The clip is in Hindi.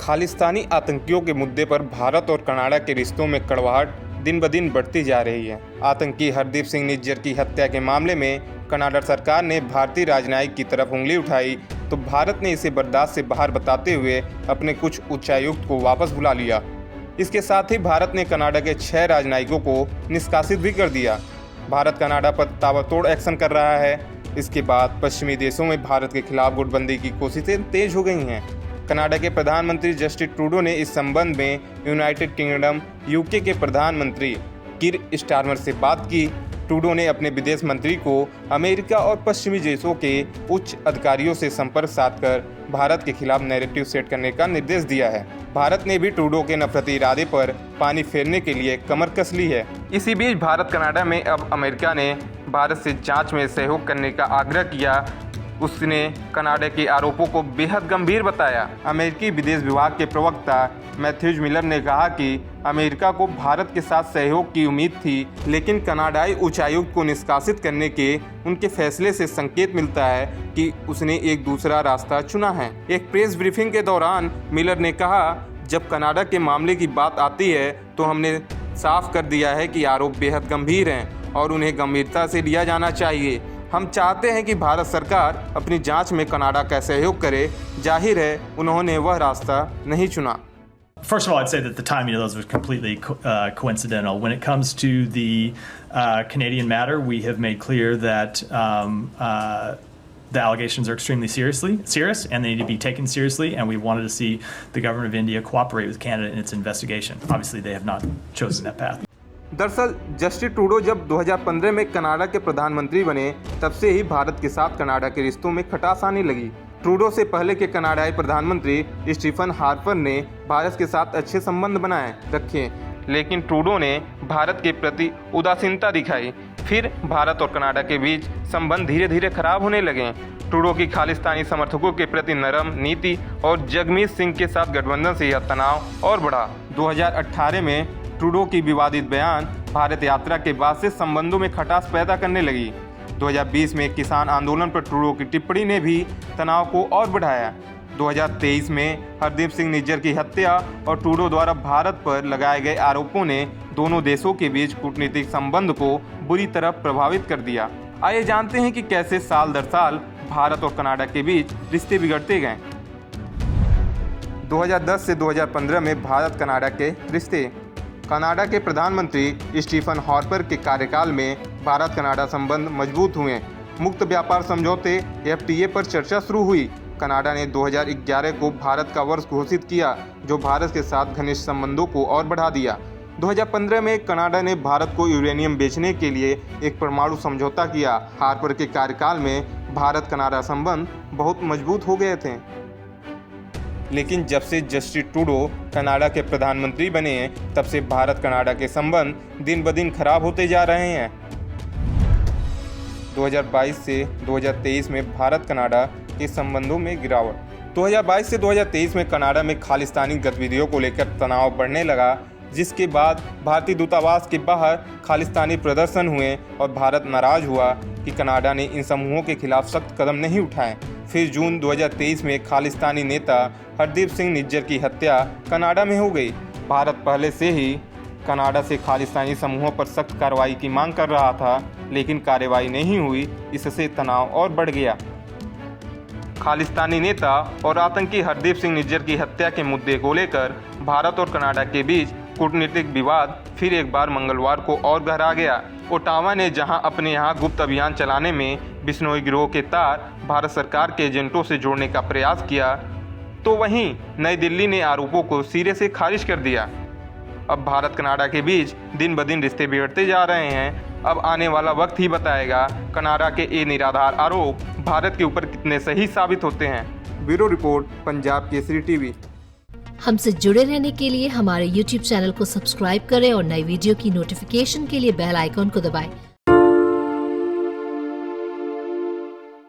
खालिस्तानी आतंकियों के मुद्दे पर भारत और कनाडा के रिश्तों में कड़वाहट दिन ब दिन बढ़ती जा रही है। आतंकी हरदीप सिंह निज्जर की हत्या के मामले में कनाडा सरकार ने भारतीय राजनयिक की तरफ उंगली उठाई तो भारत ने इसे बर्दाश्त से बाहर बताते हुए अपने कुछ उच्चायुक्त को वापस बुला लिया। इसके साथ ही भारत ने कनाडा के 6 राजनयिकों को निष्कासित भी कर दिया। भारत कनाडा पर ताबड़तोड़ एक्शन कर रहा है। इसके बाद पश्चिमी देशों में भारत के खिलाफ गुटबंदी की कोशिशें तेज हो गई हैं। कनाडा के प्रधानमंत्री जस्टिन ट्रूडो ने इस संबंध में यूनाइटेड किंगडम यूके के प्रधानमंत्री कीर स्टारमर से बात की। ट्रूडो ने अपने विदेश मंत्री को अमेरिका और पश्चिमी देशों के उच्च अधिकारियों से संपर्क साधकर भारत के खिलाफ नैरेटिव सेट करने का निर्देश दिया है। भारत ने भी ट्रूडो के नफरती इरादे पर पानी फेरने के लिए कमर कस ली है। इसी बीच भारत कनाडा में अब अमेरिका ने भारत से जांच में सहयोग करने का आग्रह किया। उसने कनाडा के आरोपों को बेहद गंभीर बताया। अमेरिकी विदेश विभाग के प्रवक्ता मैथ्यूज मिलर ने कहा कि अमेरिका को भारत के साथ सहयोग की उम्मीद थी, लेकिन कनाडाई उच्चायुक्त को निष्कासित करने के उनके फैसले से संकेत मिलता है कि उसने एक दूसरा रास्ता चुना है। एक प्रेस ब्रीफिंग के दौरान मिलर ने कहा, जब कनाडा के मामले की बात आती है तो हमने साफ कर दिया है कि आरोप बेहद गंभीर हैं और उन्हें गंभीरता से लिया जाना चाहिए। हम चाहते हैं कि भारत सरकार अपनी जांच में कनाडा का सहयोग करे। जाहिर है उन्होंने वह रास्ता नहीं चुना। First of all, I'd say that the timing of those was completely coincidental. When it comes to the Canadian matter, we have made clear that the allegations are extremely serious, and they need to be taken seriously. And we wanted to see the government of India cooperate with Canada in its investigation. Obviously, they have not chosen that path. दरअसल जस्टिन ट्रूडो जब 2015 में कनाडा के प्रधानमंत्री बने, तब से ही भारत के साथ कनाडा के रिश्तों में खटास आने लगी। ट्रूडो से पहले के कनाडाई प्रधानमंत्री स्टीफन हार्पर ने भारत के साथ अच्छे संबंध बनाए रखे, लेकिन ट्रूडो ने भारत के प्रति उदासीनता दिखाई। फिर भारत और कनाडा के बीच संबंध धीरे धीरे खराब होने लगे। ट्रूडो की खालिस्तानी समर्थकों के प्रति नरम नीति और जगमीत सिंह के साथ गठबंधन से यह तनाव और बढ़ा। 2018 में ट्रूडो की विवादित बयान भारत यात्रा के बाद से संबंधों में खटास पैदा करने लगी। 2020 में किसान आंदोलन पर ट्रूडो की टिप्पणी ने भी तनाव को और बढ़ाया। 2023 में हरदीप सिंह निज्जर की हत्या और ट्रूडो द्वारा भारत पर लगाए गए आरोपों ने दोनों देशों के बीच कूटनीतिक संबंध को बुरी तरह प्रभावित कर दिया। आइए जानते हैं कि कैसे साल दर साल भारत और कनाडा के बीच रिश्ते बिगड़ते गए। 2010 से 2015 में भारत कनाडा के रिश्ते। कनाडा के प्रधानमंत्री स्टीफन हार्पर के कार्यकाल में भारत कनाडा संबंध मजबूत हुए। मुक्त व्यापार समझौते FTA पर चर्चा शुरू हुई। कनाडा ने 2011 को भारत का वर्ष घोषित किया, जो भारत के साथ घनिष्ठ संबंधों को और बढ़ा दिया। 2015 में कनाडा ने भारत को यूरेनियम बेचने के लिए एक परमाणु समझौता किया। हार्पर के कार्यकाल में भारत कनाडा संबंध बहुत मजबूत हो गए थे। लेकिन जब से जस्टिन ट्रूडो कनाडा के प्रधानमंत्री बने हैं, तब से भारत कनाडा के संबंध दिन ब दिन खराब होते जा रहे हैं। 2022 से 2023 में भारत कनाडा के संबंधों में गिरावट। 2022 से 2023 में कनाडा में खालिस्तानी गतिविधियों को लेकर तनाव बढ़ने लगा, जिसके बाद भारतीय दूतावास के बाहर खालिस्तानी प्रदर्शन हुए और भारत नाराज हुआ कि कनाडा ने इन समूहों के खिलाफ सख्त कदम नहीं उठाए। फिर जून 2023 में खालिस्तानी नेता हरदीप सिंह निज्जर की हत्या कनाडा में हो गई। भारत पहले से ही कनाडा से खालिस्तानी समूहों पर सख्त कार्रवाई की मांग कर रहा था, लेकिन कार्रवाई नहीं हुई। इससे तनाव और बढ़ गया। खालिस्तानी नेता और आतंकी हरदीप सिंह निज्जर की हत्या के मुद्दे को लेकर भारत और कनाडा के बीच कूटनीतिक विवाद फिर एक बार मंगलवार को और गहरा गया। ओटावा ने जहां अपने यहां गुप्त अभियान चलाने में बिश्नोई गिरोह के तार भारत सरकार के एजेंटों से जोड़ने का प्रयास किया, तो वहीं नई दिल्ली ने आरोपों को सिरे से खारिज कर दिया। अब भारत कनाडा के बीच दिन ब दिन रिश्ते बिगड़ते जा रहे हैं। अब आने वाला वक्त ही बताएगा कनाडा के ये निराधार आरोप भारत के ऊपर कितने सही साबित होते हैं। Bureau report, Punjab Kesari TV. हमसे जुड़े रहने के लिए हमारे YouTube चैनल को सब्सक्राइब करें और नई वीडियो की नोटिफिकेशन के लिए बेल आइकॉन को दबाएं।